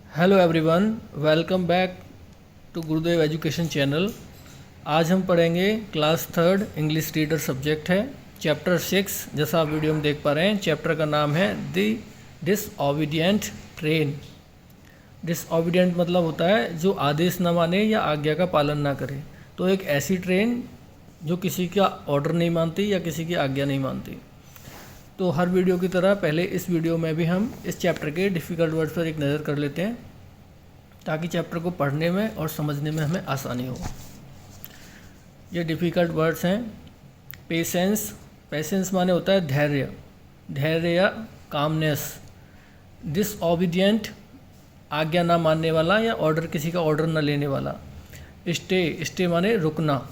Hello everyone, welcome back to Gurudev education channel. आज हम पढ़ेंगे class third English reader subject है, चैप्टर 6। जैसा आप वीडियो में देख पा रहे हैं, चैप्टर का नाम है द डिसओबीडिएंट ट्रेन। डिसओबीडिएंट मतलब होता है जो आदेश न माने या आज्ञा का पालन ना करे। तो एक ऐसी ट्रेन जो किसी का ऑर्डर नहीं मानती या किसी की आज्ञा नहीं मानती। तो हर वीडियो की तरह पहले इस वीडियो में भी हम इस चैप्टर के डिफ़िकल्ट वर्ड्स पर एक नज़र कर लेते हैं, ताकि चैप्टर को पढ़ने में और समझने में हमें आसानी हो। ये डिफ़िकल्ट वर्ड्स हैं। पेशेंस। पेशेंस माने होता है धैर्य, धैर्य या कामनेस। डिसओबीडिएंट, आज्ञा ना मानने वाला या किसी का ऑर्डर ना लेने वाला। स्टे। स्टे माने रुकना।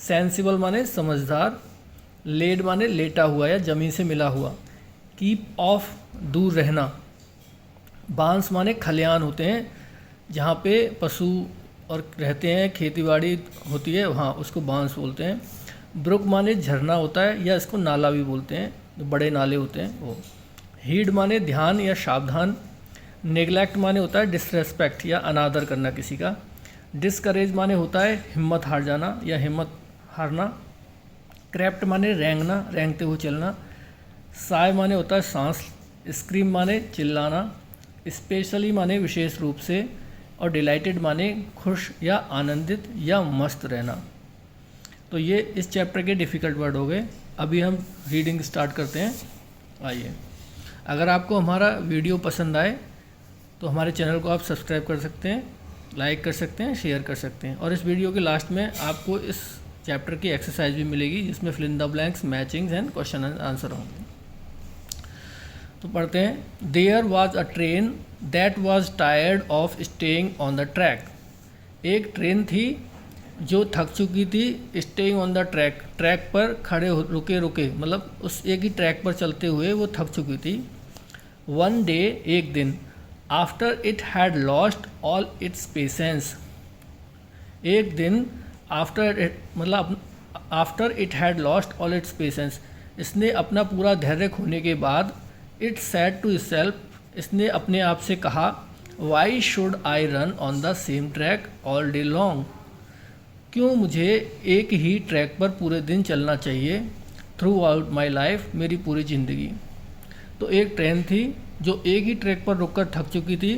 सेंसिबल माने समझदार। लेड माने लेटा हुआ या ज़मीन से मिला हुआ। कीप ऑफ, दूर रहना। बांस माने खलियान होते हैं जहाँ पे पशु और रहते हैं, खेतीबाड़ी होती है, वहाँ उसको बांस बोलते हैं। ब्रुक माने झरना होता है या इसको नाला भी बोलते हैं, जो बड़े नाले होते हैं वो। हीड माने ध्यान या सावधान। नेग्लेक्ट माने होता है डिसरेस्पेक्ट या अनादर करना किसी का। डिस्करेज माने होता है हिम्मत हार जाना या हिम्मत हारना। क्रैप्ट माने रेंगना, रेंगते हुए चलना। साय माने होता है सांस। स्क्रीम माने चिल्लाना। स्पेशली माने विशेष रूप से। और डिलाइटेड माने खुश या आनंदित या मस्त रहना। तो ये इस चैप्टर के डिफ़िकल्ट वर्ड हो गए। अभी हम रीडिंग स्टार्ट करते हैं। आइए, अगर आपको हमारा वीडियो पसंद आए तो हमारे चैनल को आप सब्सक्राइब कर सकते हैं, लाइक कर सकते हैं, शेयर कर सकते हैं। और इस वीडियो के लास्ट में आपको इस चैप्टर की एक्सरसाइज भी मिलेगी, जिसमें fill in the blanks, matchings and question and answer होंगे। तो पढ़ते हैं। There was a train that was tired of staying on the track. एक ट्रेन थी जो थक चुकी थी staying on the track, track पर खड़े रुके रुके, मतलब उस एक ही ट्रैक पर चलते हुए वो थक चुकी थी। वन डे, एक दिन, after it had lost all it's patience. एक दिन आफ्टर इट मतलब after it had lost all it's patience, इसने अपना पूरा धैर्य खोने के बाद, इट सेड टू इटसेल्फ, इसने अपने आप से कहा, why should I run on the same track all day long. क्यों मुझे एक ही ट्रैक पर पूरे दिन चलना चाहिए, थ्रू आउट माई लाइफ, मेरी पूरी ज़िंदगी। तो एक ट्रेन थी जो एक ही ट्रैक पर रुककर थक चुकी थी।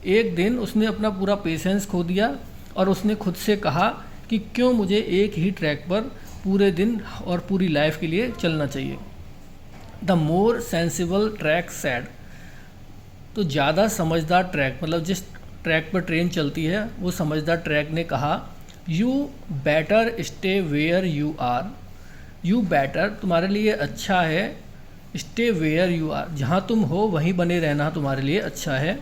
एक दिन उसने अपना पूरा पेशेंस खो दिया और उसने खुद से कहा कि क्यों मुझे एक ही ट्रैक पर पूरे दिन और पूरी लाइफ के लिए चलना चाहिए। The more sensible track sad, तो ज़्यादा समझदार ट्रैक, मतलब जिस ट्रैक पर ट्रेन चलती है वो समझदार ट्रैक ने कहा, you better stay where you are. You better, तुम्हारे लिए अच्छा है, स्टे वेयर यू आर, जहाँ तुम हो वहीं बने रहना तुम्हारे लिए अच्छा है।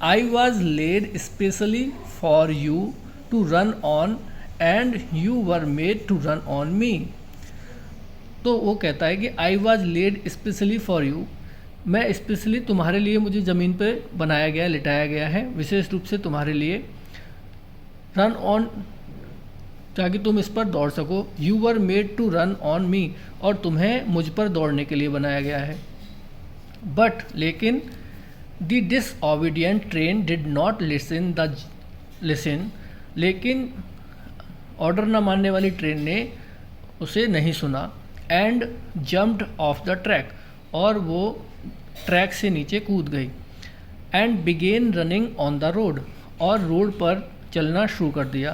I was laid specially for you to run on and you were made to run on me. तो वो कहता है कि I was laid specially for you, मैं स्पेशली तुम्हारे लिए, मुझे ज़मीन पे बनाया गया, लिटाया गया है विशेष रूप से तुम्हारे लिए। रन ऑन, ताकि तुम इस पर दौड़ सको। You were made to run on me, और तुम्हें मुझ पर दौड़ने के लिए बनाया गया है। बट लेकिन, the disobedient train did not listen, लेकिन ऑर्डर न मानने वाली ट्रेन ने उसे नहीं सुना। And jumped off the track, और वो ट्रैक से नीचे कूद गई। And began running on the road, और रोड पर चलना शुरू कर दिया।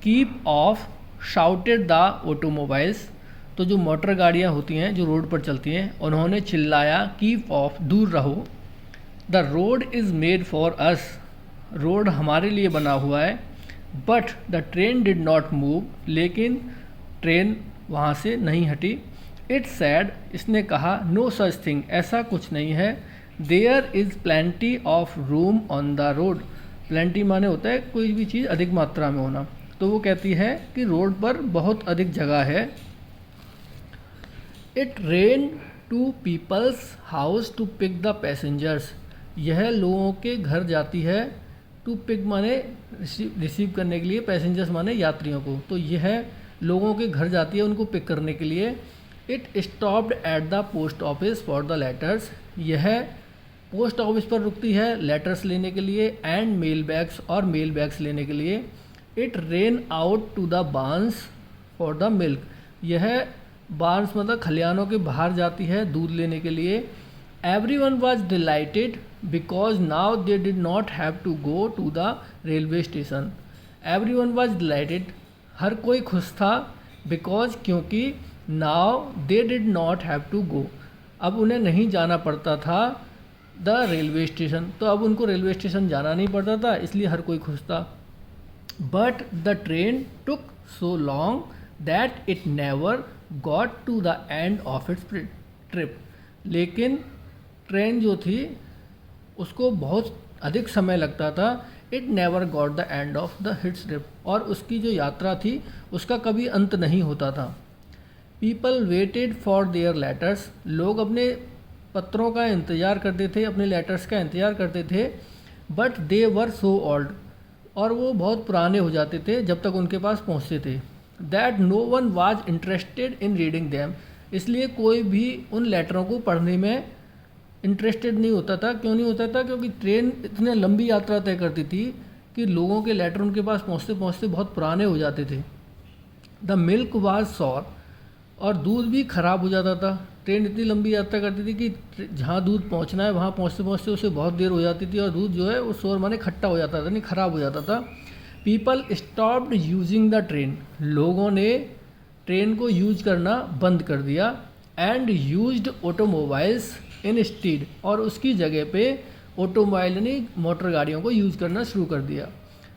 Keep off, shouted the automobiles, तो जो मोटर गाड़ियाँ होती हैं जो रोड पर चलती हैं, उन्होंने चिल्लाया, कीप ऑफ, दूर रहो। The road is made for us, road हमारे लिए बना हुआ है। But the train did not move, लेकिन ट्रेन वहाँ से नहीं हटी। इट सैड, इसने कहा, नो सच थिंग, ऐसा कुछ नहीं है। There is plenty of room on the road. Plenty माने होता है कोई भी चीज़ अधिक मात्रा में होना। तो वो कहती है कि रोड पर बहुत अधिक जगह है। It ran to people's house to pick the passengers, यह लोगों के घर जाती है। टू पिक माने रिसीव करने के लिए, पैसेंजर्स माने यात्रियों को, तो यह लोगों के घर जाती है उनको पिक करने के लिए। It stopped at the post office for the letters, यह पोस्ट ऑफिस पर रुकती है लेटर्स लेने के लिए एंड मेल बैग्स और मेल बैग्स लेने के लिए। It ran out to the barns for the milk, यह बार्न्स मतलब खलियानों के बाहर जाती है दूध लेने के लिए। Everyone was delighted because now they did not have to go to the railway station. Everyone was delighted, हर कोई खुश था, बिकॉज क्योंकि now they did not have to go, अब उन्हें नहीं जाना पड़ता था द रेलवे स्टेशन, तो अब उनको रेलवे स्टेशन जाना नहीं पड़ता था, इसलिए हर कोई खुश था। But the train took so long that it never got to the end of its trip, लेकिन ट्रेन जो थी उसको बहुत अधिक समय लगता था। It never got the end of the its trip, और उसकी जो यात्रा थी उसका कभी अंत नहीं होता था। People waited for their letters, लोग अपने पत्रों का इंतज़ार करते थे, अपने लेटर्स का इंतज़ार करते थे। But they were so old, और वो बहुत पुराने हो जाते थे जब तक उनके पास पहुंचते थे। That no one was interested in reading them, इसलिए कोई भी उन लेटरों को पढ़ने में इंटरेस्टेड नहीं होता था। क्यों नहीं होता था? क्योंकि ट्रेन इतने लंबी यात्रा तय करती थी कि लोगों के लेटर उनके पास पहुंचते पहुंचते बहुत पुराने हो जाते थे। द मिल्क वाज सॉर, और दूध भी ख़राब हो जाता था। ट्रेन इतनी लंबी यात्रा करती थी कि जहाँ दूध पहुँचना है वहाँ पहुँचते पहुँचते उसे बहुत देर हो जाती थी, और दूध जो है वो शोर माने खट्टा हो जाता था, नहीं ख़राब हो जाता था। People stopped using the train, लोगों ने ट्रेन को यूज करना बंद कर दिया। And used automobiles in stead, और उसकी जगह पे ऑटोमोबाइल यानी मोटर गाड़ियों को यूज़ करना शुरू कर दिया।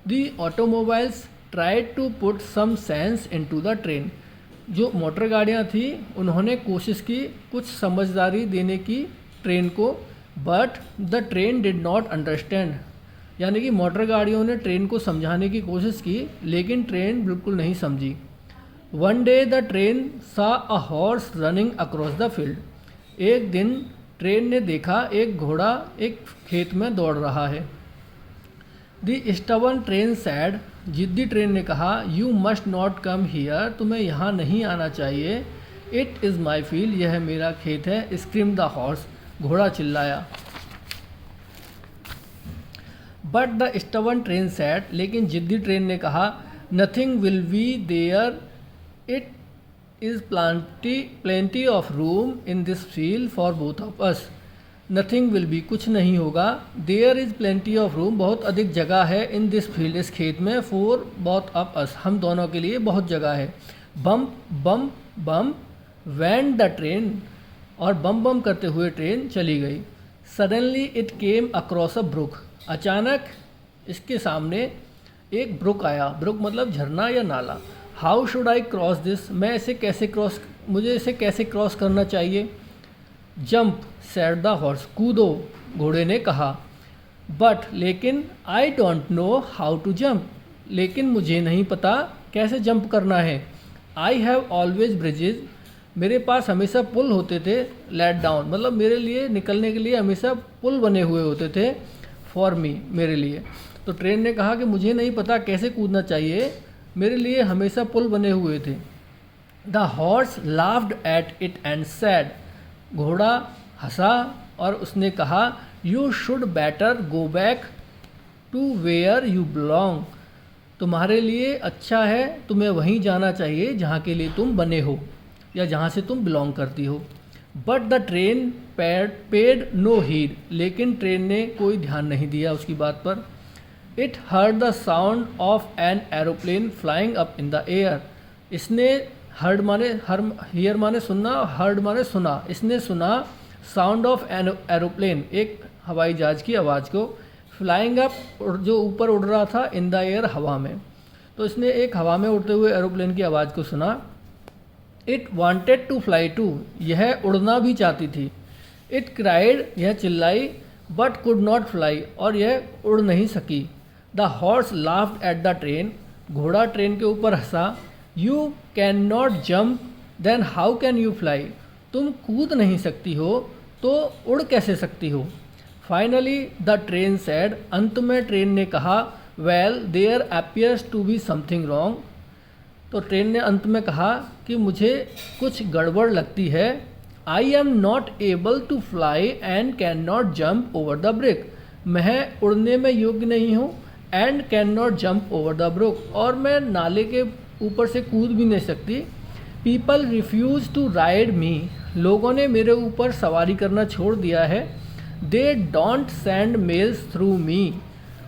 The automobiles tried to put some sense into the train, जो मोटर गाड़ियाँ थी उन्होंने कोशिश की कुछ समझदारी देने की ट्रेन को। But the train did not understand, यानी कि मोटर गाड़ियों ने ट्रेन को समझाने की कोशिश की लेकिन ट्रेन बिल्कुल नहीं समझी। वन डे द ट्रेन सा a horse running across the field, एक दिन ट्रेन ने देखा एक घोड़ा एक खेत में दौड़ रहा है। द स्टबर्न ट्रेन सैड, जिद्दी ट्रेन ने कहा, you must not come here, तुम्हें यहाँ नहीं आना चाहिए। इट इज़ माई फील्ड, यह मेरा खेत है। स्क्रीम द हॉर्स, घोड़ा चिल्लाया। But the stubborn train said, लेकिन जिद्दी ट्रेन ने कहा, nothing will be there, it is plenty of room in this field for both of us. Nothing will be, कुछ नहीं होगा। There is plenty of room, बहुत अधिक जगह है। इन दिस फील्ड, इस खेत में। फॉर बोथ ऑफ अस, हम दोनों के लिए बहुत जगह है। Bam bam bam went the train, और बम बम करते हुए ट्रेन चली गई। Suddenly it came across a brook, अचानक इसके सामने एक ब्रुक आया। ब्रुक मतलब झरना या नाला। How should I cross this, मैं इसे कैसे क्रॉस, मुझे इसे कैसे क्रॉस करना चाहिए। जंप सैड द हॉर्स, कूदो, घोड़े ने कहा। बट, लेकिन, I don't know how to jump, लेकिन मुझे नहीं पता कैसे जंप करना है। आई हैव ऑलवेज ब्रिजेज, मेरे पास हमेशा पुल होते थे। लेट डाउन मतलब मेरे लिए निकलने के लिए हमेशा पुल बने हुए होते थे। फॉर मी, मेरे लिए। तो ट्रेन ने कहा कि मुझे नहीं पता कैसे कूदना चाहिए, मेरे लिए हमेशा पुल बने हुए थे। The horse laughed at it and said, घोड़ा हंसा और उसने कहा, you should better go back to where you belong, तुम्हारे लिए अच्छा है, तुम्हें वहीं जाना चाहिए जहाँ के लिए तुम बने हो या जहाँ से तुम बिलोंग करती हो। But the train paid no heed, लेकिन ट्रेन ने कोई ध्यान नहीं दिया उसकी बात पर। It heard the sound of an aeroplane flying up in the air, इसने हर्ड माने हियर माने सुनना, हर्ड माने सुना। इसने सुना साउंड ऑफ एन एरोप्लेन, एक हवाई जहाज की आवाज़ को। फ्लाइंग अप, जो ऊपर उड़ रहा था, इन द एयर, हवा में। तो इसने एक हवा में उड़ते हुए एरोप्लेन की आवाज़ को सुना। It wanted to fly to, यह उड़ना भी चाहती थी। इट क्राइड, यह चिल्लाई। बट कुड नॉट फ्लाई, और यह उड़ नहीं सकी। The horse laughed at the train, घोड़ा ट्रेन के ऊपर हंसा। You can not jump, then how can you fly, तुम कूद नहीं सकती हो तो उड़ कैसे सकती हो। फाइनली द ट्रेन सैड, अंत में ट्रेन ने कहा, well there appears to be something wrong, तो ट्रेन ने अंत में कहा कि मुझे कुछ गड़बड़ लगती है। I am not able to fly and can not jump over the brick. मैं उड़ने में योग्य नहीं हूँ, and can not jump over the brook, और मैं नाले के ऊपर से कूद भी नहीं सकती। People refuse to ride me. लोगों ने मेरे ऊपर सवारी करना छोड़ दिया है। They don't send mails through me.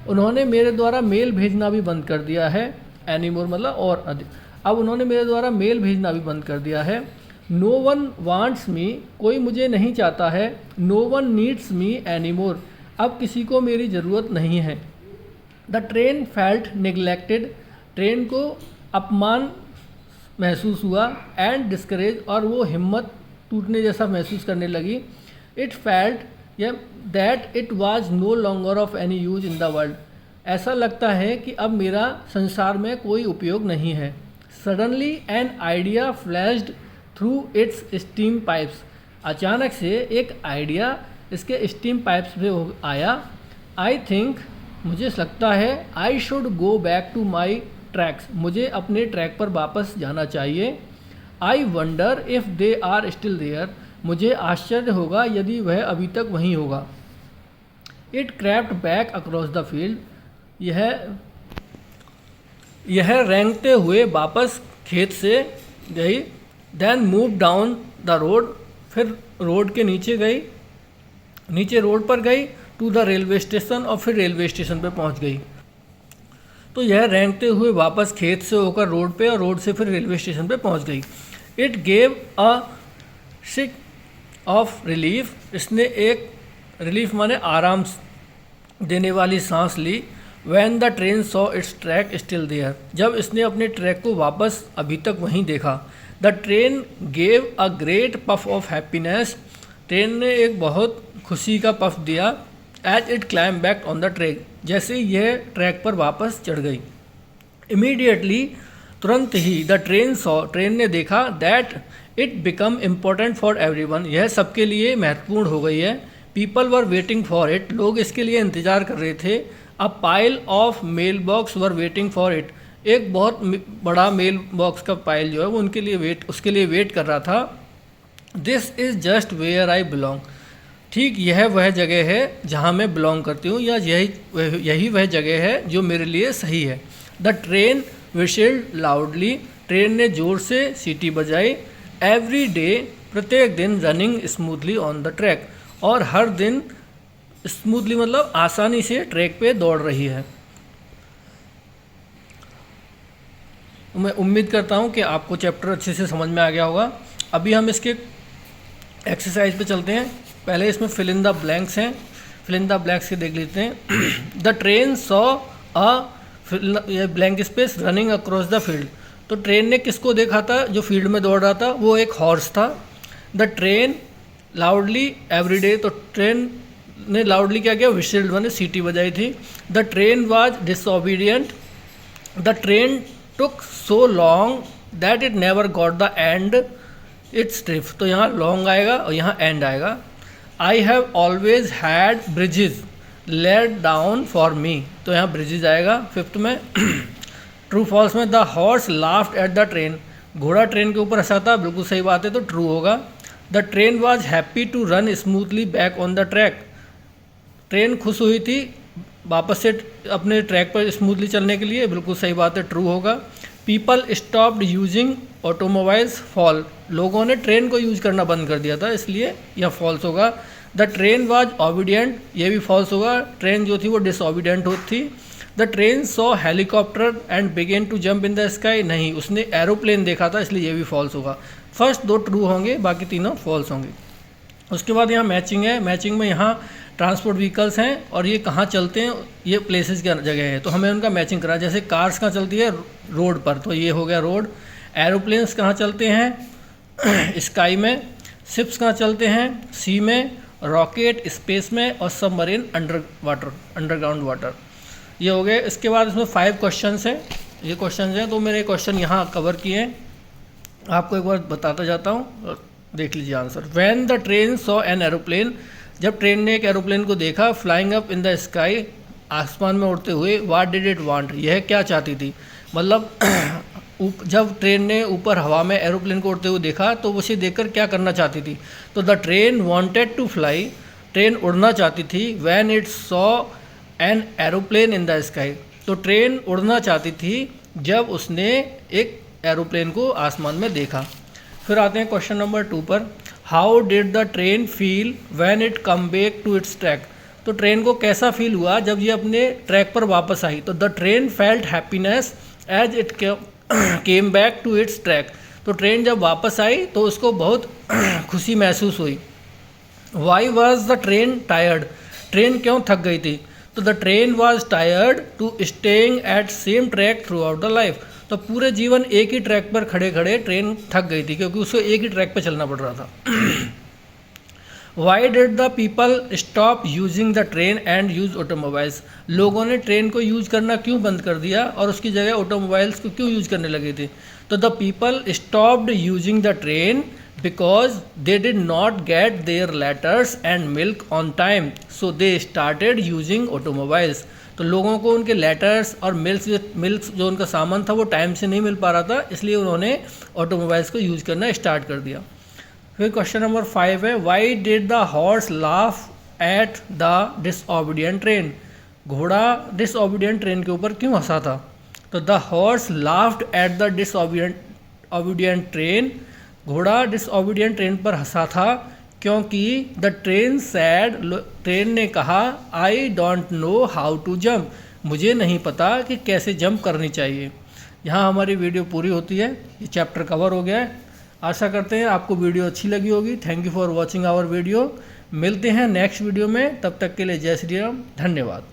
उन्होंने मेरे द्वारा मेल भेजना भी बंद कर दिया है। एनीमोर मतलब और अधिक। अब उन्होंने मेरे द्वारा मेल भेजना भी बंद कर दिया है। No one wants me. कोई मुझे नहीं चाहता है। No one needs me anymore. अब किसी को मेरी ज़रूरत नहीं है। The train felt neglected. Train को अपमान महसूस हुआ। एंड डिस्करेज, और वो हिम्मत टूटने जैसा महसूस करने लगी। It felt that it was no longer of any use in the world. ऐसा लगता है कि अब मेरा संसार में कोई उपयोग नहीं है। Suddenly an idea flashed through it's steam pipes. अचानक से एक आइडिया इसके स्टीम पाइप्स पे आया। आई थिंक, मुझे लगता है, I should go back to my tracks. मुझे अपने ट्रैक पर वापस जाना चाहिए। I wonder if they are still there. मुझे आश्चर्य होगा यदि वह अभी तक वहीं होगा। It crept back across the field. यह रेंगते हुए वापस खेत से गई। Then move down the road. फिर रोड के नीचे गई, नीचे रोड पर गई। टू द रेलवे स्टेशन, और फिर रेलवे स्टेशन पे पहुंच गई। तो यह रेंगते हुए वापस खेत से होकर रोड पे, और रोड से फिर रेलवे स्टेशन पे पहुंच गई। It gave a sick of relief. इसने एक रिलीफ माने आराम देने वाली सांस ली। When the train saw its track still there. जब इसने अपने ट्रैक को वापस अभी तक वहीं देखा। The train gave a great puff of happiness. Train ने एक बहुत खुशी का पफ दिया। As it climb back on the track. जैसे यह ट्रैक पर वापस चढ़ गई। इमीडिएटली, तुरंत ही, द ट्रेन सॉ, ट्रेन ने देखा, that it become important for everyone. यह सबके लिए महत्वपूर्ण हो गई है। People were waiting for it. लोग इसके लिए इंतज़ार कर रहे थे। A pile of male box were waiting for it. एक बहुत बड़ा मेल बॉक्स का पाइल जो है वो उसके लिए वेट कर रहा था। This is just where I belong. ठीक यह वह जगह है जहाँ मैं बिलोंग करती हूँ, या यही वह जगह है जो मेरे लिए सही है। The train whistled loudly. Train ने ज़ोर से सीटी बजाई। एवरी डे, प्रत्येक दिन, running smoothly on the track. और हर दिन स्मूथली मतलब आसानी से ट्रैक पे दौड़ रही है। मैं उम्मीद करता हूँ कि आपको चैप्टर अच्छे से समझ में आ गया होगा। अभी हम इसके एक्सरसाइज पे चलते हैं। पहले इसमें फिल इन द ब्लैंक्स हैं, फिल इन द ब्लैंक्स के देख लेते हैं। The train saw a blank space running across the field. तो ट्रेन ने किसको देखा था जो फील्ड में दौड़ रहा था? वो एक हॉर्स था। The train loudly every day. तो ट्रेन ने लाउडली क्या किया? विशल्ड मैंने सीटी बजाई थी। The train was disobedient. The train took so long that it never got the end its trip. तो यहाँ लॉन्ग आएगा और यहाँ एंड आएगा। I have always had bridges let down for me. तो यहाँ ब्रिजेज आएगा फिफ्थ में। ट्रू फॉल्स में the horse laughed at the train. घोड़ा ट्रेन के ऊपर हंसा था, बिल्कुल सही बात है, तो ट्रू होगा। The train was happy to run smoothly back on the track. Train खुश हुई थी वापस से अपने ट्रैक पर स्मूथली चलने के लिए, बिल्कुल सही बात है, ट्रू होगा। People stopped using automobiles fall. लोगों ने ट्रेन को यूज करना बंद कर दिया था, इसलिए यह फॉल्स होगा। द ट्रेन वाज ओबीडियंट, ये भी फॉल्स होगा। ट्रेन जो थी वो डिसओबीडियंट होती थी। The train saw helicopter and began to jump in the sky. नहीं, उसने एरोप्लेन देखा था, इसलिए ये भी फॉल्स होगा। फर्स्ट दो ट्रू होंगे, बाकी तीनों फॉल्स होंगे। उसके बाद यहाँ मैचिंग है। मैचिंग में यहाँ ट्रांसपोर्ट व्हीकल्स हैं और ये कहाँ चलते हैं, ये प्लेसेस की जगह है, तो हमें उनका मैचिंग करा। जैसे कार्स कहाँ चलती है? रोड पर, तो ये हो गया रोड। एरोप्लेन्स कहाँ चलते हैं? स्काई में। शिप्स कहाँ चलते हैं? सी में। रॉकेट स्पेस में। और सबमरीन अंडरग्राउंड वाटर। ये हो गए। इसके बाद इसमें 5 क्वेश्चंस हैं। ये क्वेश्चंस हैं, तो मेरे क्वेश्चन यहाँ कवर किए हैं, आपको एक बार बताता जाता हूँ, देख लीजिए answer. When the train saw an aeroplane. जब ट्रेन ने एक एरोप्लेन को देखा, flying up in the sky, आसमान में उड़ते हुए, व्हाट डिड इट वांट, यह क्या चाहती थी? मतलब जब ट्रेन ने ऊपर हवा में एरोप्लेन को उड़ते हुए देखा तो उसे देखकर क्या करना चाहती थी? तो the train wanted to fly, train उड़ना चाहती थी। When it saw an aeroplane in the sky, तो ट्रेन उड़ना चाहती थी जब उसने एक एरोप्लेन को आसमान में देखा। फिर आते हैं क्वेश्चन नंबर 2 पर। How did the train feel when it come back to its track, तो ट्रेन को कैसा फील हुआ जब ये अपने ट्रैक पर वापस आई? तो the train felt happiness as it came back to its track, तो ट्रेन जब वापस आई तो उसको बहुत खुशी महसूस हुई। Why was the train tired, train क्यों थक गई थी? तो the train was tired to staying at same track throughout the life, तो पूरे जीवन एक ही ट्रैक पर खड़े खड़े ट्रेन थक गई थी क्योंकि उसको एक ही ट्रैक पर चलना पड़ रहा था। Why did the people stop using the train and use automobiles, लोगों ने ट्रेन को यूज करना क्यों बंद कर दिया और उसकी जगह ऑटोमोबाइल्स को क्यों यूज करने लगे थे? तो the people stopped using the train because they did not get their letters and milk on time, so they started using automobiles, तो लोगों को उनके लेटर्स और मिल्क जो उनका सामान था वो टाइम से नहीं मिल पा रहा था, इसलिए उन्होंने ऑटोमोबाइल्स को यूज़ करना स्टार्ट कर दिया। फिर क्वेश्चन नंबर 5 है, why did the horse laugh at the disobedient train, घोड़ा डिसओबीडियंट ट्रेन के ऊपर क्यों हंसा था? तो the horse laughed at the disobedient train, घोड़ा डिसओबीडियंट ट्रेन पर हंसा था क्योंकि द ट्रेन सैड, ट्रेन ने कहा I don't know how to jump, मुझे नहीं पता कि कैसे जंप करनी चाहिए। यहाँ हमारी वीडियो पूरी होती है, ये चैप्टर कवर हो गया है। आशा करते हैं आपको वीडियो अच्छी लगी होगी। Thank you for watching our video. मिलते हैं नेक्स्ट वीडियो में, तब तक के लिए जय श्री राम, धन्यवाद।